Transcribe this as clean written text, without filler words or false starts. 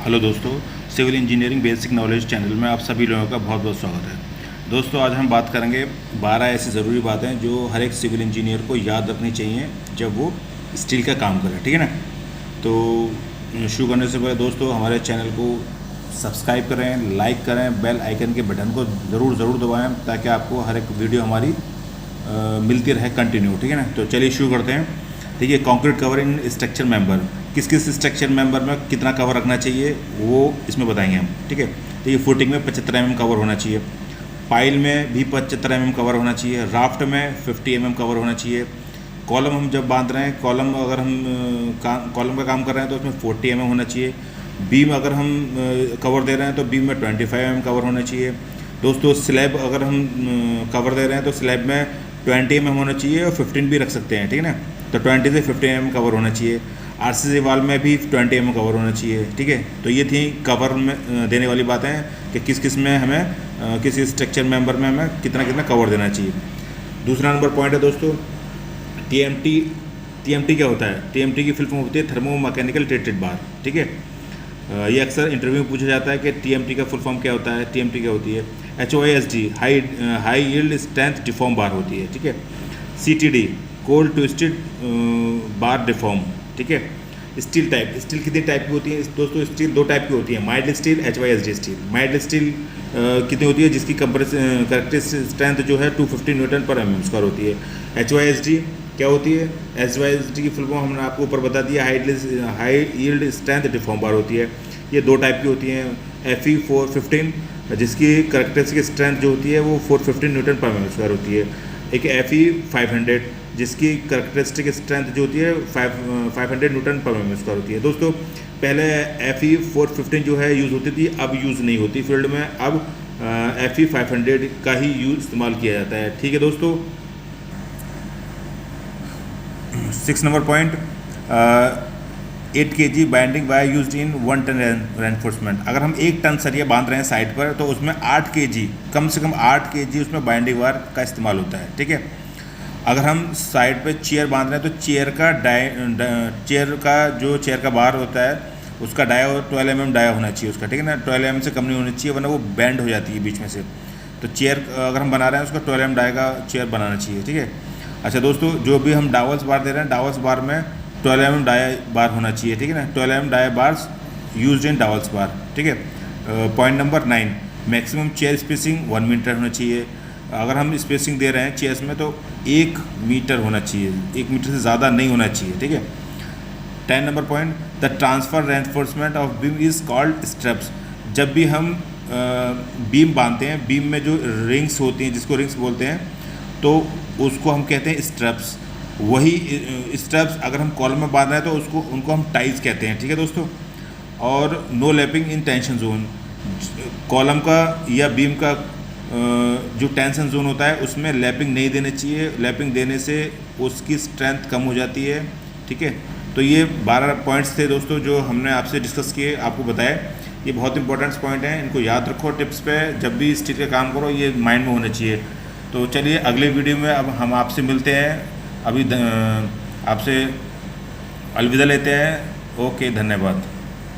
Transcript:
Hello दोस्तों, civil engineering basic knowledge channel में आप सभी लोगों का बहुत बहुत स्वागत है। दोस्तों, आज हम बात करेंगे 12 ऐसी ज़रूरी बातें जो हर एक सिविल इंजीनियर को याद रखनी चाहिए जब वो स्टील का काम करे। ठीक है ना। तो शुरू करने से पहले दोस्तों हमारे चैनल को सब्सक्राइब करें, लाइक करें, बेल आइकन के बटन को ज़रूर दबाएँ ताकि आपको हर एक वीडियो हमारी मिलती रहे कंटिन्यू। ठीक है ना। तो चलिए शुरू करते हैं। देखिए, concrete cover in structure member, किस किस स्ट्रक्चर मेंबर में कितना कवर रखना चाहिए वो इसमें बताएंगे हम। ठीक है। देखिए, फुटिंग में 75 mm कवर होना चाहिए, पाइल में भी 75 mm कवर होना चाहिए, राफ्ट में 50 mm कवर होना चाहिए। कॉलम हम जब बांध रहे हैं, कॉलम अगर हम कॉलम का काम कर रहे हैं तो उसमें 40 mm होना चाहिए। बीम अगर हम कवर दे रहे हैं तो बीम में 25 mm कवर होना चाहिए। दोस्तों, स्लैब अगर हम कवर दे रहे हैं तो स्लैब में 20 mm होना चाहिए और 15 भी रख सकते हैं। ठीक है ना। तो 20 से 50 mm कवर होना चाहिए। आरसीसी वाल में भी 20 mm कवर होना चाहिए। ठीक है। तो ये थी कवर में देने वाली बातें कि किस किस में हमें किस स्ट्रक्चर मेंबर में हमें कितना कितना कवर देना चाहिए। दूसरा नंबर पॉइंट है दोस्तों टीएमटी। टीएमटी क्या होता है? टीएमटी की फुल फॉर्म होती है थर्मो मैकेनिकल ट्रीटेड बार। ठीक है। ये अक्सर इंटरव्यू में पूछा जाता है कि टीएमटी का फुल फॉर्म क्या होता है। टीएमटी क्या होती है? HOSD high yield strength deform bar होती है। ठीक है। CTD cold twisted bar deform. ठीक है। स्टील टाइप, स्टील कितनी टाइप की होती है दोस्तों? स्टील दो टाइप की होती है, mild steel, HYSD steel. Mild steel कितनी होती है? जिसकी करेक्टरिस्टिक स्ट्रेंथ जो है 250 न्यूटन पर mm स्क्वायर होती है। HYSD क्या होती है? HYSD की फुल फॉर्म हमने आपको ऊपर बता दिया, high yield strength deform bar होती है। ये दो टाइप की होती हैं। FE 415 जिसकी करेक्टरिस्टिक स्ट्रेंथ जो होती है वो 450 न्यूटन पर mm स्क्वायर होती है। एक FE 500 जिसकी करेक्टरिस्टिक स्ट्रेंथ जो होती है 500 न्यूटन पर mm स्क्वायर होती है। दोस्तों, पहले FE 415 जो है यूज़ होती थी, अब यूज़ नहीं होती फील्ड में। अब FE 500 का ही यूज़ इस्तेमाल किया जाता है। ठीक है दोस्तों। 6 number point 8 kg binding wire used in 1 ton reinforcement. अगर हम 1 टन सरिया बांध रहे हैं साइड पर तो उसमें 8 kg, कम से कम 8 kg उसमें बाइंडिंग वायर का इस्तेमाल होता है। ठीक है। अगर हम साइड पे चेयर बांध रहे हैं तो चेयर का बार होता है उसका डाया 12 mm डाया होना चाहिए उसका। ठीक है ना। 12 mm से कम नहीं होना चाहिए वरना वो बैंड हो जाती है बीच में से। तो चेयर अगर हम बना रहे हैं उसका 12 mm डाया का चेयर बनाना चाहिए। ठीक है। अच्छा दोस्तों, जो भी हम डावल्स बार दे रहे हैं, डावल्स बार में 12 mm डाया बार होना चाहिए। ठीक है ना। 12 mm dia bars use in dowels bar. ठीक है। Point number 9 maximum chair spacing 1 metre होना चाहिए। अगर हम स्पेसिंग दे रहे हैं चेयर्स में तो 1 मीटर होना चाहिए, 1 मीटर से ज़्यादा नहीं होना चाहिए। ठीक है। 10 number point the transfer reinforcement of beam is called straps. जब भी हम बीम बांधते हैं, बीम में जो रिंग्स होती हैं जिसको रिंग्स बोलते हैं, तो उसको हम कहते हैं स्ट्रैप्स। वही स्ट्रैप्स अगर हम कॉलम में बांध रहे हैं तो उनको हम टाइज कहते हैं। ठीक है दोस्तों। और no lapping in tension zone, column का या बीम का जो टेंशन जोन होता है उसमें लैपिंग नहीं देनी चाहिए। लैपिंग देने से उसकी स्ट्रेंथ कम हो जाती है। ठीक है। तो ये 12 पॉइंट्स थे दोस्तों जो हमने आपसे डिस्कस किए, आपको बताया। ये बहुत इंपॉर्टेंट पॉइंट हैं, इनको याद रखो। टिप्स पे जब भी स्टील का काम करो ये माइंड में होना चाहिए। तो चलिए अगले वीडियो में अब हम आपसे मिलते हैं। अभी आपसे अलविदा लेते हैं। ओके, धन्यवाद।